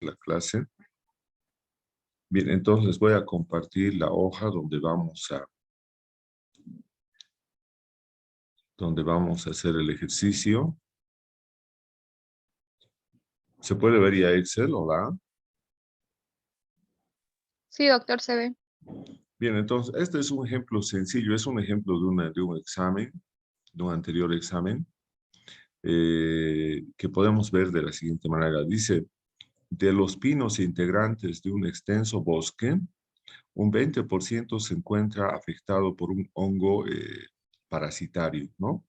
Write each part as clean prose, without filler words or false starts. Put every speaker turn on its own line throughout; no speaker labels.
la clase. Bien, entonces voy a compartir la hoja donde vamos a hacer el ejercicio. ¿Se puede ver ya Excel? Hola.
Sí, doctor, se ve.
Bien, entonces este es un ejemplo sencillo, es un ejemplo de un examen, de un anterior examen, que podemos ver de la siguiente manera. Dice, de los pinos integrantes de un extenso bosque, un 20% se encuentra afectado por un hongo parasitario, ¿no?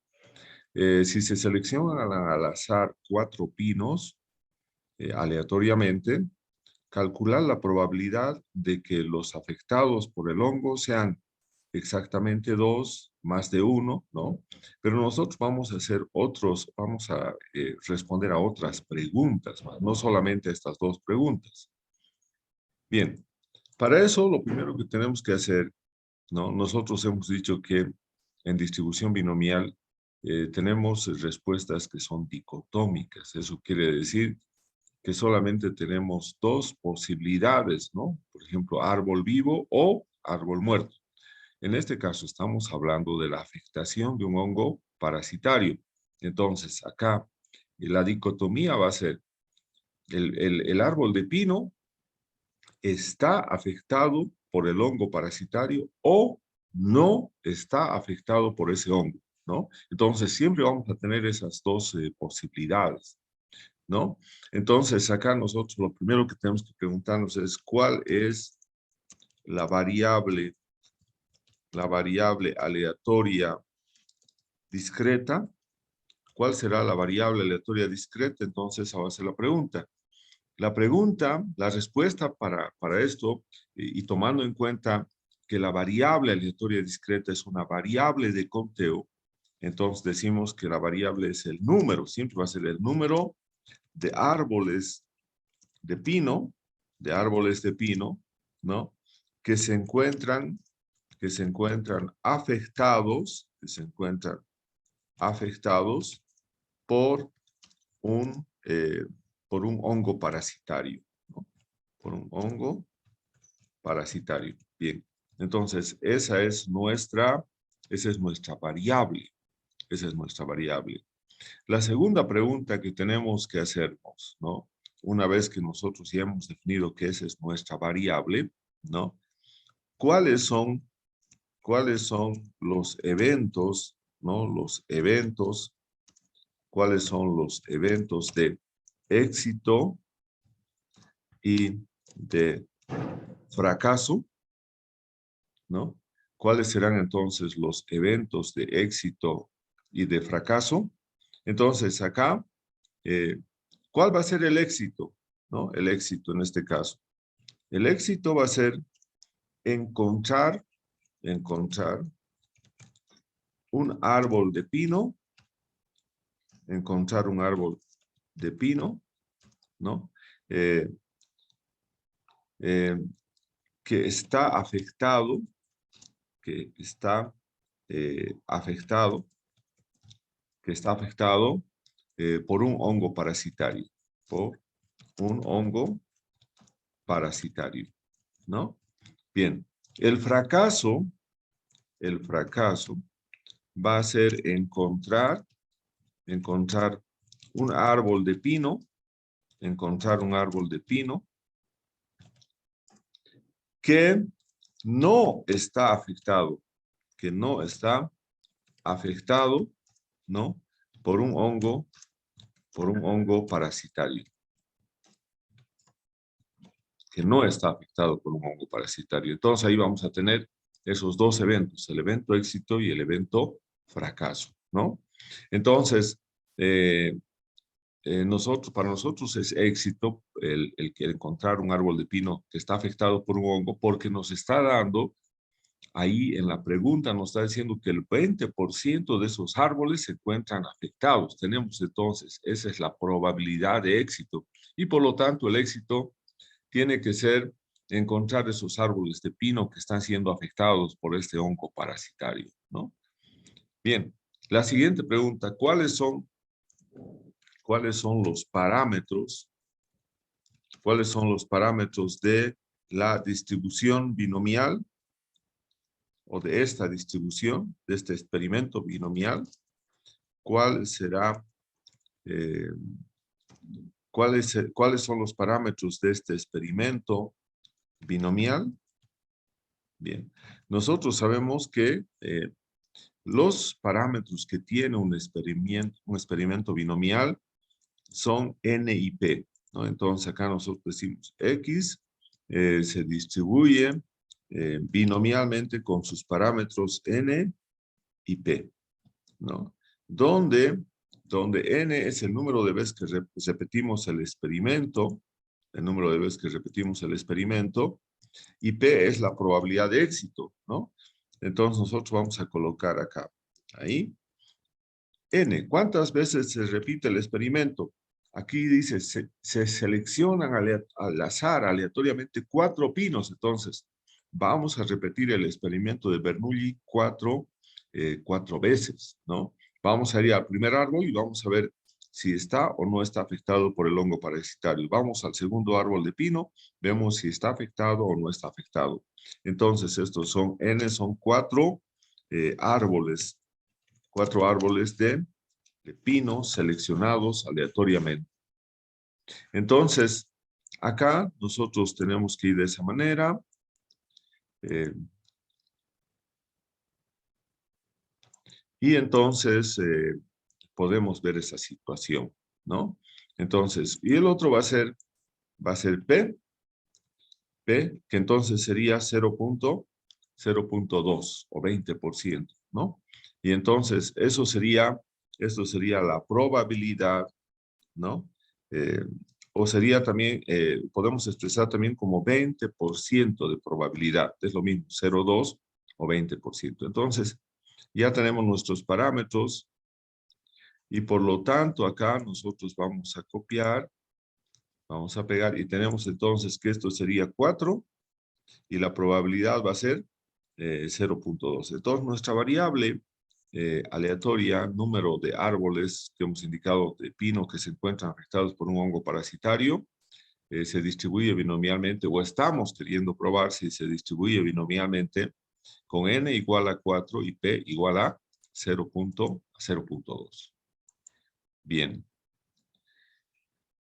Si se seleccionan al azar 4 pinos aleatoriamente, calcular la probabilidad de que los afectados por el hongo sean exactamente 2, más de 1, ¿no? Pero nosotros vamos a hacer vamos a responder a otras preguntas, no solamente a estas 2 preguntas. Bien, para eso lo primero que tenemos que hacer, ¿no? Nosotros hemos dicho que en distribución binomial tenemos respuestas que son dicotómicas. Eso quiere decir que solamente tenemos 2 posibilidades, ¿no? Por ejemplo, árbol vivo o árbol muerto. En este caso estamos hablando de la afectación de un hongo parasitario. Entonces, acá la dicotomía va a ser el árbol de pino está afectado por el hongo parasitario o no está afectado por ese hongo, ¿no? Entonces, siempre vamos a tener esas 2 posibilidades, ¿no? Entonces, acá nosotros lo primero que tenemos que preguntarnos es cuál es la variable aleatoria discreta. ¿Cuál será la variable aleatoria discreta? Entonces, ahora se la pregunta. La respuesta para esto, y tomando en cuenta que la variable aleatoria discreta es una variable de conteo, entonces decimos que la variable es el número, siempre va a ser el número de árboles de pino, ¿no? Que se encuentran afectados, por por un hongo parasitario, ¿no? Por un hongo parasitario. Bien, entonces esa es nuestra variable. Esa es nuestra variable. La segunda pregunta que tenemos que hacernos, ¿no? Una vez que nosotros ya hemos definido que esa es nuestra variable, ¿no? ¿Cuáles son los eventos, ¿no? ¿Cuáles son los eventos de éxito y de fracaso, ¿no? ¿Cuáles serán entonces los eventos de éxito y de fracaso? Entonces acá, ¿cuál va a ser el éxito? ¿No? El éxito en este caso. El éxito va a ser encontrar un árbol de pino, ¿no? Que está afectado, por un hongo parasitario, ¿no? Bien, el fracaso va a ser encontrar un árbol de pino, que no está afectado, ¿no? Por un hongo parasitario. Que no está afectado por un hongo parasitario. Entonces ahí vamos a tener esos 2 eventos, el evento éxito y el evento fracaso, ¿no? Entonces, para nosotros es éxito el que encontrar un árbol de pino que está afectado por un hongo, porque nos está dando, ahí en la pregunta nos está diciendo que el 20% de esos árboles se encuentran afectados. Tenemos entonces, esa es la probabilidad de éxito. Y por lo tanto, el éxito tiene que ser encontrar esos árboles de pino que están siendo afectados por este hongo parasitario, ¿no? Bien, la siguiente pregunta, ¿cuáles son los parámetros ¿Cuáles son los parámetros de la distribución binomial o de esta distribución, de este experimento binomial? ¿Cuál será, cuáles son los parámetros de este experimento binomial? Bien, nosotros sabemos que los parámetros que tiene un experimento binomial son N y P, ¿no? Entonces acá nosotros decimos X se distribuye binomialmente con sus parámetros N y P, ¿no? Donde N es el número de veces que repetimos el experimento, y P es la probabilidad de éxito, ¿no? Entonces nosotros vamos a colocar acá, ahí, N. ¿Cuántas veces se repite el experimento? Aquí dice, se seleccionan al azar, aleatoriamente, 4 pinos. Entonces, vamos a repetir el experimento de Bernoulli cuatro veces, ¿no? Vamos a ir al primer árbol y vamos a ver si está o no está afectado por el hongo parasitario. Vamos al segundo árbol de pino, vemos si está afectado o no está afectado. Entonces, estos son N, son 4 árboles. 4 árboles de pino seleccionados aleatoriamente. Entonces, acá nosotros tenemos que ir de esa manera. Y entonces podemos ver esa situación, ¿no? Entonces, y el otro va a ser P, que entonces sería 0.2 o 20%, ¿no? Y entonces esto sería la probabilidad, ¿no? O sería también, podemos expresar también como 20% de probabilidad, es lo mismo, 0,2 o 20%. Entonces, ya tenemos nuestros parámetros y por lo tanto acá nosotros vamos a copiar, vamos a pegar y tenemos entonces que esto sería 4 y la probabilidad va a ser 0.2. Entonces nuestra variable aleatoria, número de árboles que hemos indicado de pino que se encuentran afectados por un hongo parasitario, se distribuye binomialmente, o estamos queriendo probar si se distribuye binomialmente con n igual a 4 y p igual a 0.2. Bien.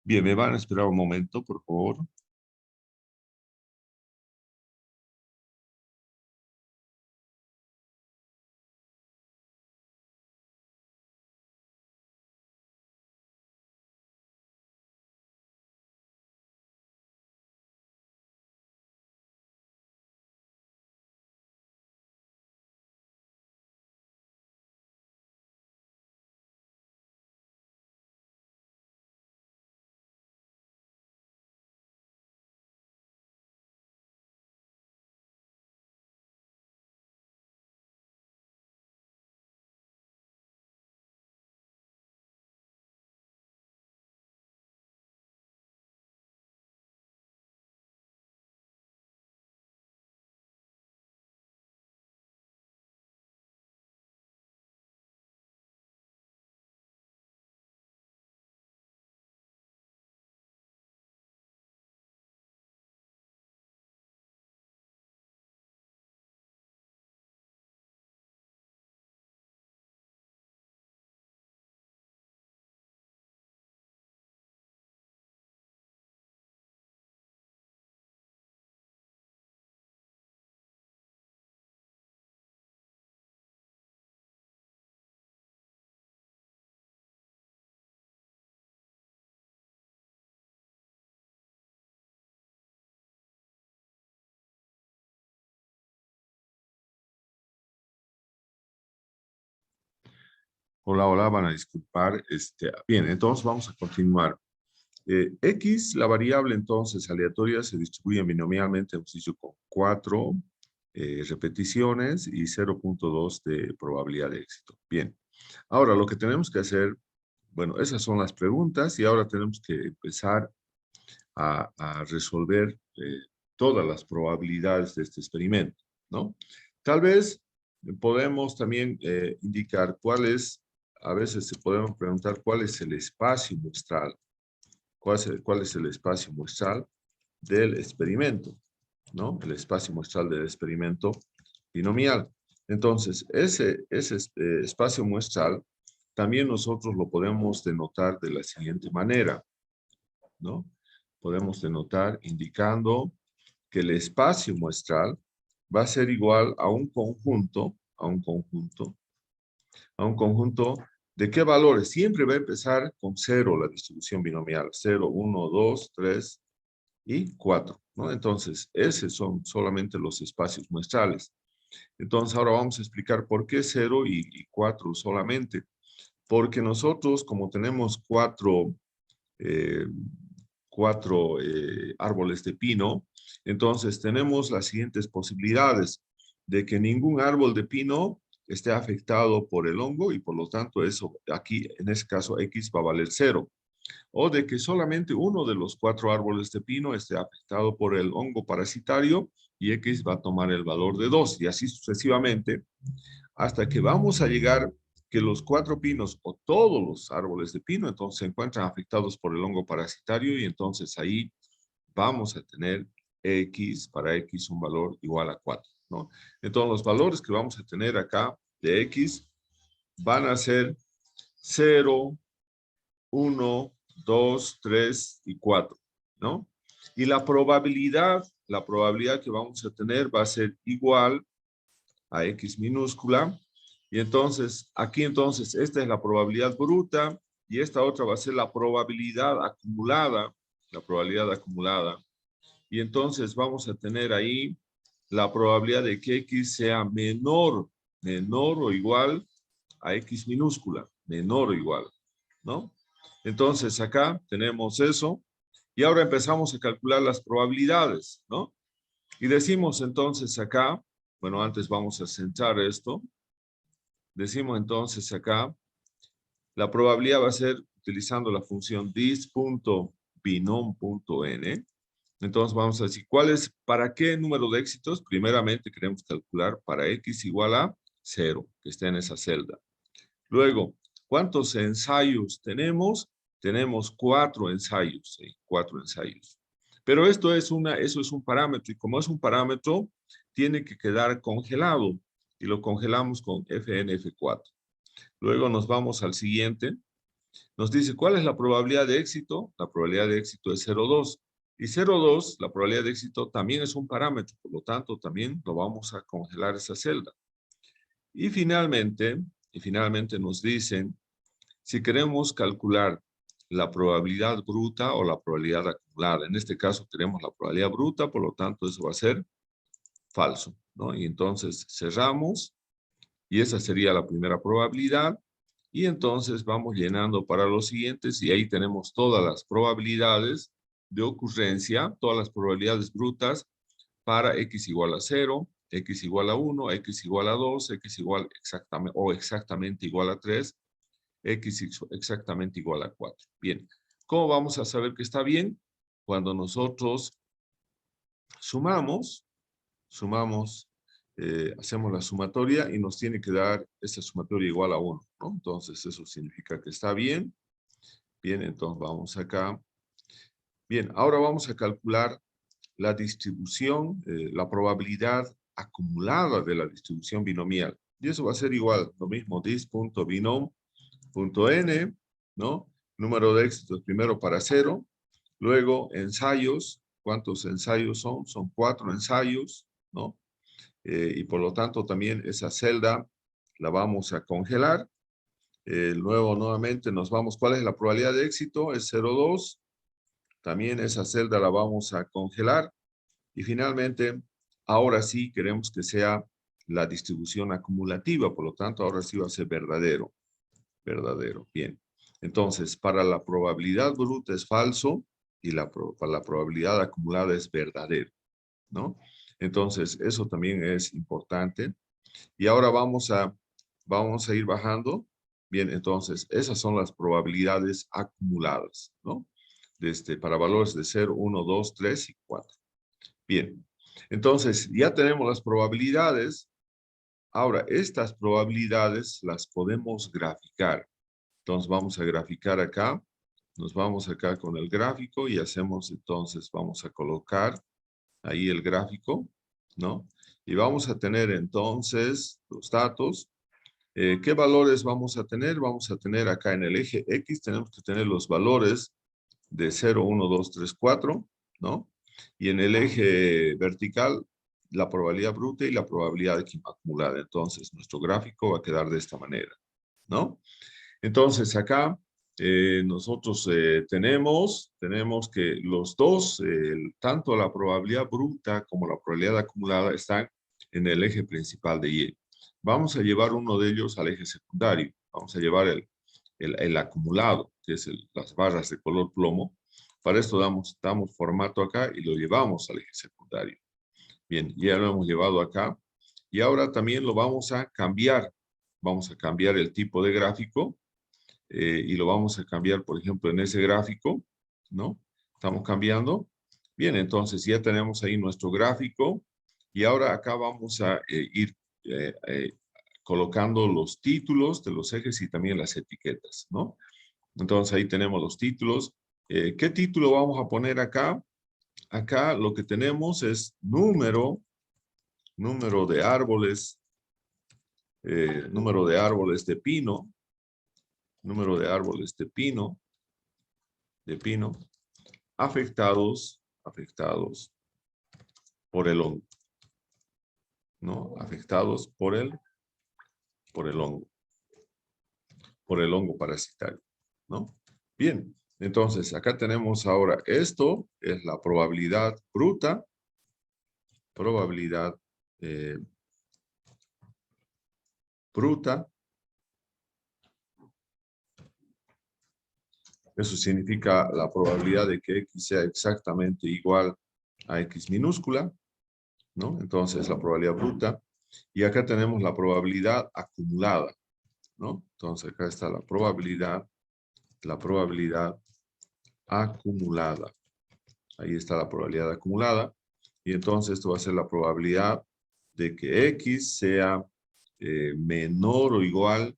Bien, me van a esperar un momento, por favor. Hola, hola, van a disculpar. Bien, entonces vamos a continuar. X, la variable entonces aleatoria, se distribuye binomialmente, hemos dicho, con 4 repeticiones y 0.2 de probabilidad de éxito. Bien, ahora lo que tenemos que hacer, bueno, esas son las preguntas y ahora tenemos que empezar a resolver todas las probabilidades de este experimento, ¿no? Tal vez podemos también indicar cuál es, a veces se podemos preguntar cuál es el espacio muestral. cuál es el espacio muestral del experimento, ¿no? El espacio muestral del experimento binomial. Entonces, ese espacio muestral también nosotros lo podemos denotar de la siguiente manera, ¿no? Podemos denotar indicando que el espacio muestral va a ser igual a un conjunto, ¿de qué valores? Siempre va a empezar con 0 la distribución binomial. 0, 1, 2, 3 y 4, ¿no? Entonces, esos son solamente los espacios muestrales. Entonces, ahora vamos a explicar por qué 0 y 4 solamente. Porque nosotros, como tenemos cuatro árboles de pino, entonces tenemos las siguientes posibilidades de que ningún árbol de pino esté afectado por el hongo y por lo tanto eso aquí, en este caso, X va a valer 0. O de que solamente uno de los 4 árboles de pino esté afectado por el hongo parasitario y X va a tomar el valor de 2 y así sucesivamente hasta que vamos a llegar que los 4 pinos o todos los árboles de pino entonces se encuentran afectados por el hongo parasitario y entonces ahí vamos a tener X, para X un valor igual a 4, ¿no? Entonces los valores que vamos a tener acá de X van a ser 0, 1, 2, 3 y 4, ¿no? Y la probabilidad que vamos a tener va a ser igual a X minúscula. Y entonces, aquí entonces, esta es la probabilidad bruta y esta otra va a ser la probabilidad acumulada. Y entonces vamos a tener ahí la probabilidad de que X sea menor o igual a X minúscula, menor o igual, ¿no? Entonces acá tenemos eso y ahora empezamos a calcular las probabilidades, ¿no? Y decimos entonces acá, bueno, antes vamos a centrar esto. Decimos entonces acá, la probabilidad va a ser utilizando la función dis.binom.n. Entonces vamos a decir, ¿para qué número de éxitos? Primeramente queremos calcular para x igual a 0, que está en esa celda. Luego, ¿cuántos ensayos tenemos? Tenemos 4 ensayos, ¿sí? 4 ensayos. Pero eso es un parámetro, y como es un parámetro, tiene que quedar congelado, y lo congelamos con FNF4. Luego nos vamos al siguiente. Nos dice, ¿cuál es la probabilidad de éxito? La probabilidad de éxito es 0,2. Y 0,2, la probabilidad de éxito también es un parámetro, por lo tanto, también lo vamos a congelar esa celda. Y finalmente nos dicen, si queremos calcular la probabilidad bruta o la probabilidad acumulada. En este caso queremos la probabilidad bruta, por lo tanto eso va a ser falso, ¿no? Y entonces cerramos y esa sería la primera probabilidad. Y entonces vamos llenando para los siguientes y ahí tenemos todas las probabilidades de ocurrencia, todas las probabilidades brutas para x igual a 0, x igual a 1, x igual a 2, x igual exactamente igual a 3, x exactamente igual a 4. Bien, ¿cómo vamos a saber que está bien? Cuando nosotros sumamos, hacemos la sumatoria y nos tiene que dar esta sumatoria igual a 1, ¿no? Entonces eso significa que está bien. Bien, entonces vamos acá. Bien, ahora vamos a calcular la distribución, la probabilidad acumulada de la distribución binomial. Y eso va a ser igual, lo mismo, dis.binom.n, ¿no? Número de éxitos primero para 0. Luego, ensayos. ¿Cuántos ensayos son? Son 4 ensayos, ¿no? Y por lo tanto también esa celda la vamos a congelar. Luego nuevamente nos vamos, ¿cuál es la probabilidad de éxito? Es 0,2. También esa celda la vamos a congelar. Y finalmente, ahora sí queremos que sea la distribución acumulativa, por lo tanto ahora sí va a ser verdadero. Verdadero, bien. Entonces, para la probabilidad bruta es falso y para la probabilidad acumulada es verdadero, ¿no? Entonces, eso también es importante. Y ahora vamos a ir bajando. Bien, entonces, esas son las probabilidades acumuladas, ¿no? Para valores de 0, 1, 2, 3 y 4. Bien, entonces ya tenemos las probabilidades. Ahora, estas probabilidades las podemos graficar. Entonces vamos a graficar acá Nos vamos acá con el gráfico y hacemos entonces, vamos a colocar ahí el gráfico, ¿no? Y vamos a tener entonces los datos. ¿Qué valores vamos a tener? Vamos a tener acá en el eje X, tenemos que tener los valores de 0, 1, 2, 3, 4, ¿no? Y en el eje vertical, la probabilidad bruta y la probabilidad acumulada. Entonces, nuestro gráfico va a quedar de esta manera, ¿no? Entonces, acá nosotros tenemos que los dos, tanto la probabilidad bruta como la probabilidad acumulada están en el eje principal de Y. Vamos a llevar uno de ellos al eje secundario. Vamos a llevar el acumulado, que es las barras de color plomo. Para esto damos formato acá y lo llevamos al eje secundario. Bien, ya lo hemos llevado acá. Y ahora también lo vamos a cambiar. Vamos a cambiar el tipo de gráfico y lo vamos a cambiar, por ejemplo, en ese gráfico, ¿no? Estamos cambiando. Bien, entonces ya tenemos ahí nuestro gráfico y ahora acá vamos a ir colocando los títulos de los ejes y también las etiquetas, ¿no? Entonces ahí tenemos los títulos. ¿Qué título vamos a poner acá? Acá lo que tenemos es número de árboles de pino, número de árboles de pino afectados por el hongo, ¿no? Afectados por el hongo parasitario, ¿no? Bien, entonces acá tenemos ahora esto, es la probabilidad bruta, probabilidad bruta. Eso significa la probabilidad de que X sea exactamente igual a X minúscula, ¿no? Entonces la probabilidad bruta. Y acá tenemos la probabilidad acumulada, ¿no? Entonces acá está la probabilidad acumulada. Ahí está la probabilidad acumulada. Y entonces esto va a ser la probabilidad de que X sea menor o igual,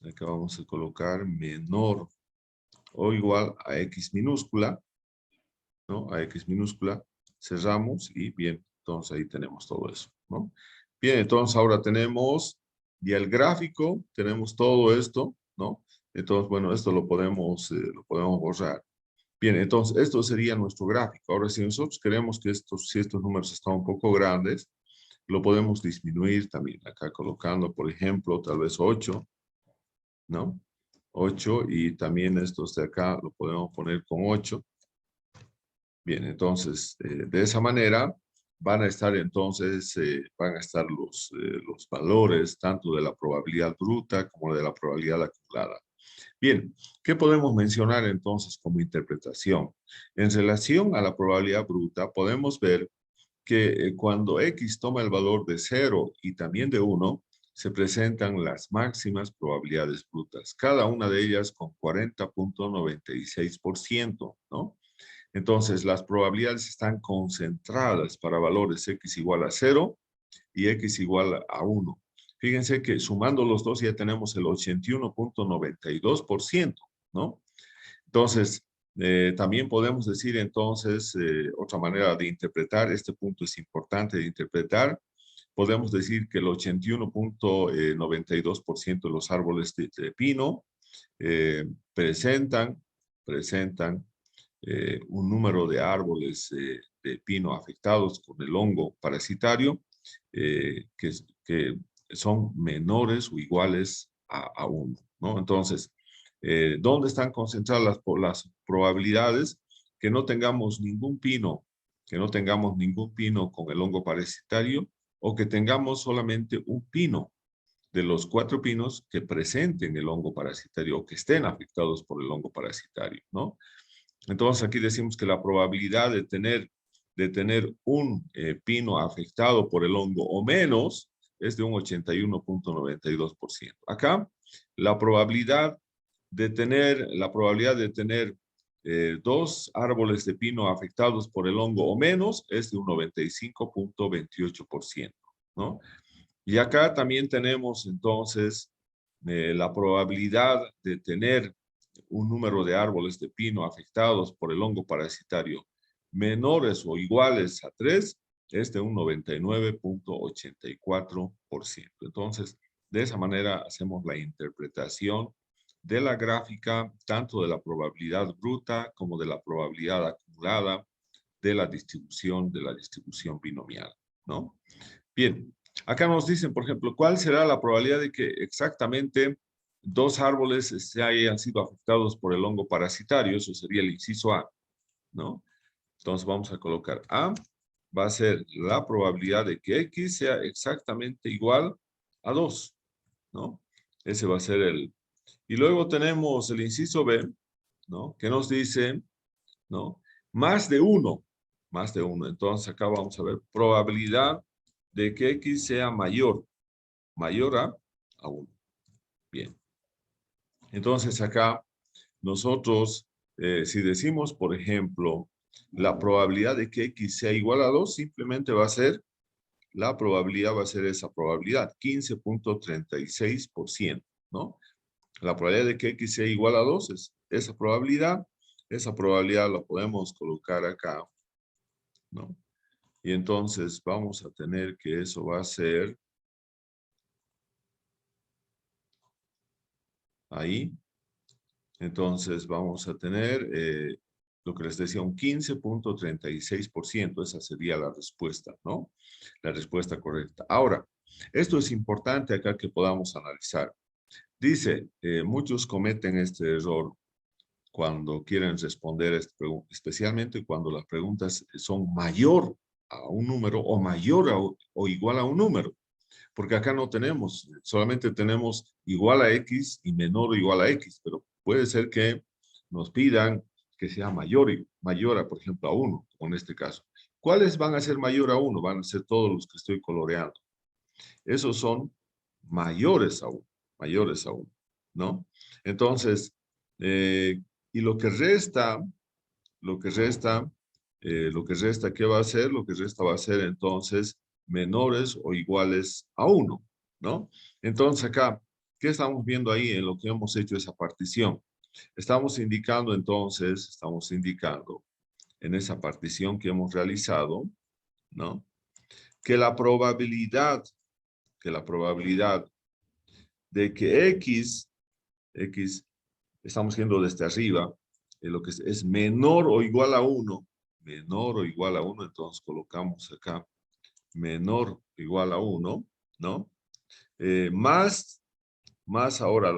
acá vamos a colocar menor o igual a X minúscula, ¿no? A X minúscula, cerramos y bien, entonces ahí tenemos todo eso, ¿no? Bien, entonces ahora tenemos ya el gráfico, tenemos todo esto, ¿no? Entonces, bueno, esto lo podemos borrar. Bien, entonces esto sería nuestro gráfico. Ahora, si nosotros queremos que si estos números están un poco grandes, lo podemos disminuir también acá colocando, por ejemplo, tal vez 8, ¿no? 8 y también estos de acá lo podemos poner con 8. Bien, entonces, de esa manera van a estar entonces, los valores tanto de la probabilidad bruta como de la probabilidad acumulada. Bien, ¿qué podemos mencionar entonces como interpretación? En relación a la probabilidad bruta, podemos ver que cuando X toma el valor de 0 y también de 1, se presentan las máximas probabilidades brutas, cada una de ellas con 40.96%, ¿no? Entonces, las probabilidades están concentradas para valores X igual a 0 y X igual a 1. Fíjense que sumando los dos ya tenemos el 81.92%, ¿no? Entonces, también podemos decir entonces, otra manera de interpretar, este punto es importante de interpretar, podemos decir que el 81.92% de los árboles de pino presentan un número de árboles de pino afectados con el hongo parasitario que son menores o iguales a 1, ¿no? Entonces, ¿dónde están concentradas las probabilidades? Que no tengamos ningún pino, con el hongo parasitario o que tengamos solamente un pino de los 4 pinos que presenten el hongo parasitario o que estén afectados por el hongo parasitario, ¿no? Entonces aquí decimos que la probabilidad de tener un pino afectado por el hongo o menos es de un 81.92%. Acá la probabilidad de tener 2 árboles de pino afectados por el hongo o menos es de un 95.28%, ¿no? Y acá también tenemos entonces la probabilidad de tener un número de árboles de pino afectados por el hongo parasitario menores o iguales a 3, es de un 99.84%. Entonces, de esa manera hacemos la interpretación de la gráfica, tanto de la probabilidad bruta como de la probabilidad acumulada de la distribución binomial, ¿no? Bien, acá nos dicen, por ejemplo, ¿cuál será la probabilidad de que exactamente 2 árboles se hayan sido afectados por el hongo parasitario? Eso sería el inciso A, ¿no? Entonces vamos a colocar A, va a ser la probabilidad de que X sea exactamente igual a 2, ¿no? Ese va a ser el... Y luego tenemos el inciso B, ¿no? Que nos dice, ¿no? Más de 1, más de 1. Entonces acá vamos a ver probabilidad de que X sea mayor a 1. Bien. Entonces acá nosotros, si decimos, por ejemplo, la probabilidad de que X sea igual a 2, simplemente va a ser, la probabilidad va a ser esa probabilidad, 15.36%, ¿no? La probabilidad de que X sea igual a 2 es esa probabilidad la podemos colocar acá, ¿no? Y entonces vamos a tener que eso va a ser ahí. Entonces vamos a tener lo que les decía, un 15.36%. Esa sería la respuesta, ¿no? La respuesta correcta. Ahora, esto es importante acá que podamos analizar. Dice, muchos cometen este error cuando quieren responder a esta pregunta, especialmente cuando las preguntas son mayor a un número o mayor o igual a un número. Porque acá no tenemos, solamente tenemos igual a X y menor o igual a X, pero puede ser que nos pidan que sea mayor a, por ejemplo, a 1, como en este caso. ¿Cuáles van a ser mayor a 1? Van a ser todos los que estoy coloreando. Esos son mayores a 1, ¿no? Entonces, y lo que resta, ¿qué va a ser? Lo que resta va a ser entonces menores o iguales a 1, ¿no? Entonces acá, ¿qué estamos viendo ahí en lo que hemos hecho esa partición? Estamos indicando en esa partición que hemos realizado, ¿no? Que la probabilidad de que X, estamos viendo desde arriba, lo que es menor o igual a 1, entonces colocamos acá menor o igual a 1, ¿no? Más ahora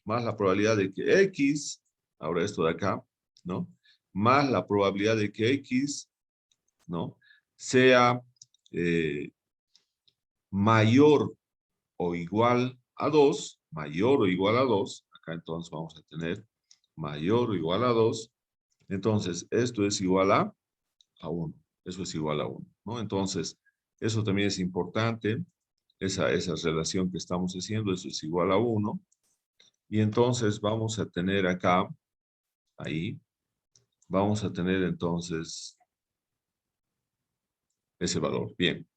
más la probabilidad de que X, ahora esto de acá, ¿no? Más la probabilidad de que X, ¿no? Sea mayor o igual a 2, acá entonces vamos a tener mayor o igual a 2, entonces esto es igual a 1, eso es igual a 1, ¿no? Entonces, eso también es importante, esa relación que estamos haciendo, eso es igual a 1, y entonces vamos a tener acá, ahí, vamos a tener entonces ese valor. Bien,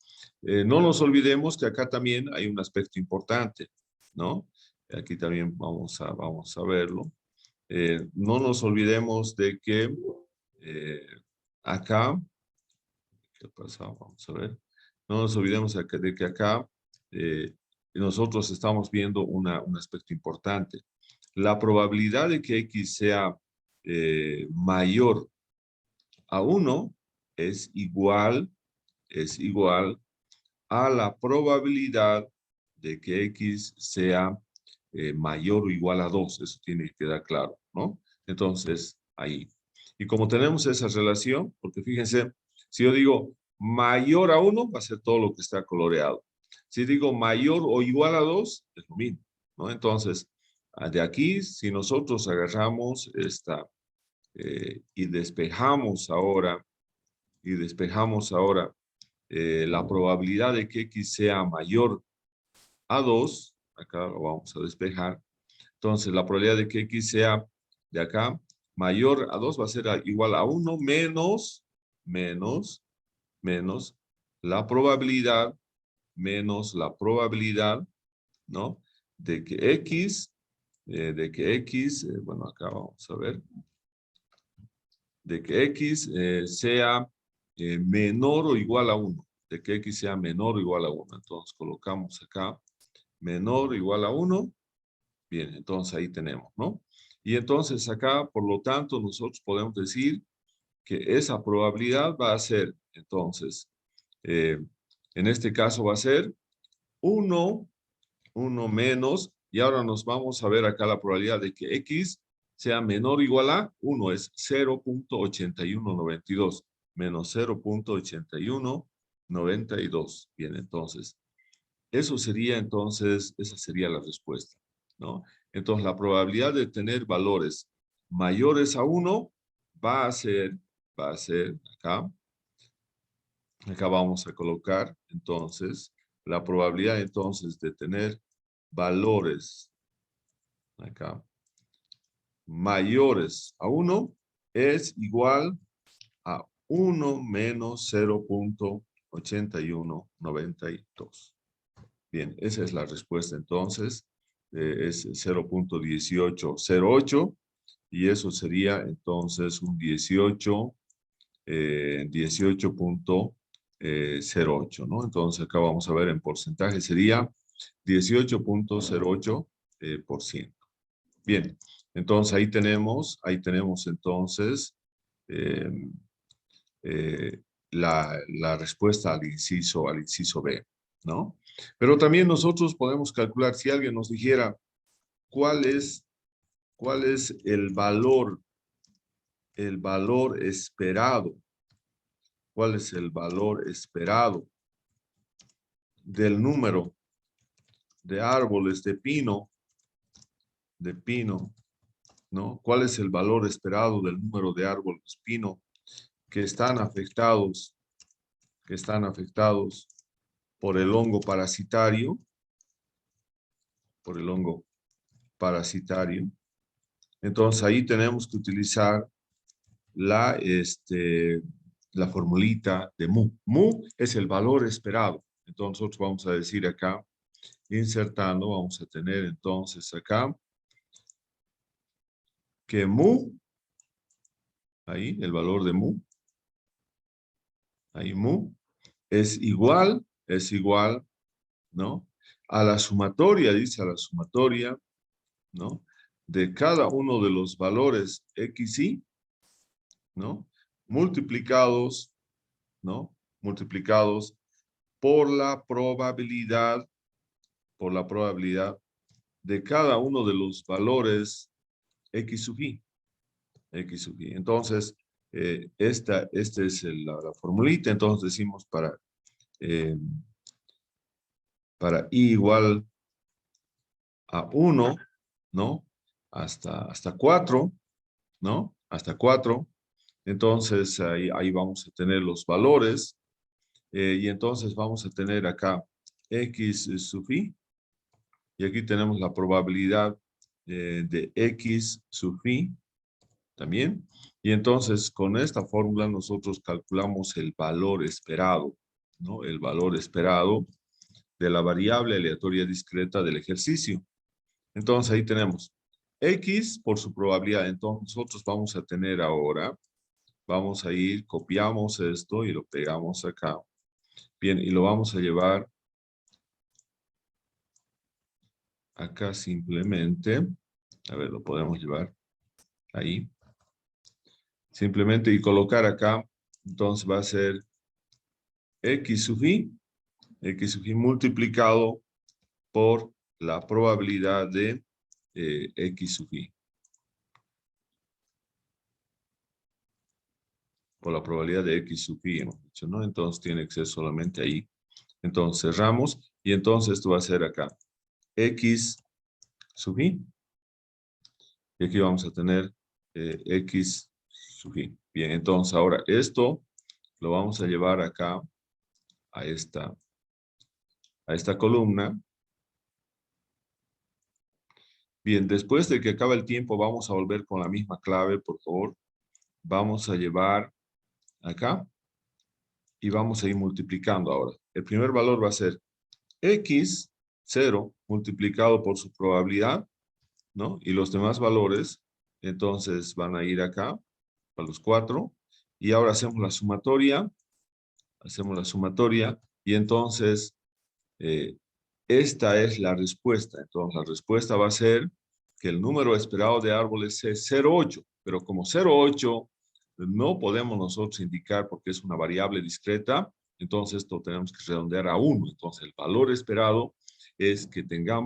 no nos olvidemos que acá también hay un aspecto importante, ¿no? Aquí también vamos a verlo. No nos olvidemos de que acá, ¿qué pasa? Vamos a ver. No nos olvidemos de que acá nosotros estamos viendo un aspecto importante. La probabilidad de que X sea mayor a 1 es igual a la probabilidad de que X sea mayor o igual a 2. Eso tiene que quedar claro, ¿no? Entonces, ahí. Y como tenemos esa relación, porque fíjense, si yo digo mayor a 1, va a ser todo lo que está coloreado. Si digo mayor o igual a 2, es lo mismo, ¿no? Entonces, de aquí, si nosotros agarramos esta y despejamos ahora, la probabilidad de que X sea mayor a 2, acá lo vamos a despejar. Entonces, la probabilidad de que X sea de acá mayor a 2 va a ser igual a 1 menos la probabilidad, ¿no? De que X de que X, bueno, acá vamos a ver, de que X sea menor o igual a 1, de que X sea menor o igual a 1. Entonces colocamos acá menor o igual a 1. Bien, entonces ahí tenemos, ¿no? Y entonces acá, por lo tanto, nosotros podemos decir que esa probabilidad va a ser, entonces, en este caso va a ser 1 menos, y ahora nos vamos a ver acá la probabilidad de que X sea menor o igual a 1, es 0.8192, menos 0.8192. Bien, entonces, eso sería entonces, esa sería la respuesta, ¿no? Entonces, la probabilidad de tener valores mayores a 1 va a ser acá, acá vamos a colocar, entonces, la probabilidad entonces de tener valores acá mayores a 1 es igual a 1 menos 0.8192. Bien, esa es la respuesta entonces. Es 0.1808 y eso sería entonces un 18.08, ¿no? Entonces acá vamos a ver en porcentaje sería 18.08%. Bien, entonces ahí tenemos entonces eh, la respuesta al inciso B, ¿no? Pero también nosotros podemos calcular, si alguien nos dijera cuál es el valor esperado, cuál es el valor esperado del número de árboles de pino, ¿no? ¿Cuál es el valor esperado del número de árboles pino que están afectados por el hongo parasitario, Entonces ahí tenemos que utilizar la formulita de mu. Mu es el valor esperado. Entonces nosotros vamos a decir acá, insertando, vamos a tener entonces acá que mu, ahí el valor de mu, ahí mu, es igual, ¿no? A la sumatoria, dice a la sumatoria, ¿no? De cada uno de los valores X y, ¿no? Multiplicados, ¿no? Multiplicados por la probabilidad de cada uno de los valores X sub i. Entonces, esta es la formulita. Entonces decimos para i igual a 1, ¿no? Hasta 4, ¿no? Hasta 4. Entonces, ahí vamos a tener los valores. Y entonces vamos a tener acá X sub i. Y aquí tenemos la probabilidad de X sub i también. Y entonces, con esta fórmula nosotros calculamos el valor esperado, ¿no? El valor esperado de la variable aleatoria discreta del ejercicio. Entonces, ahí tenemos X por su probabilidad. Entonces, nosotros vamos a tener ahora, vamos a ir, copiamos esto y lo pegamos acá. Bien, y lo vamos a llevar acá simplemente. A ver, lo podemos llevar ahí. Simplemente y colocar acá. Entonces va a ser X sub i multiplicado por la probabilidad de X sub i. Por la probabilidad de X sub i, hemos dicho, ¿no? Entonces tiene que ser solamente ahí. Entonces cerramos y entonces esto va a ser acá. X sub i. Y aquí vamos a tener X sub i. Bien, entonces ahora esto lo vamos a llevar acá a esta columna. Bien, después de que acabe el tiempo, vamos a volver con la misma clave, por favor. Vamos a llevar acá y vamos a ir multiplicando ahora. El primer valor va a ser X0 multiplicado por su probabilidad ¿no? Y los demás valores, entonces van a ir acá, a los 4, y ahora hacemos la sumatoria, y entonces esta es la respuesta. Entonces la respuesta va a ser que el número esperado de árboles es 0,8, pero como 0,8 no podemos nosotros indicar porque es una variable discreta, entonces esto tenemos que redondear a 1. Entonces el valor esperado es que tengamos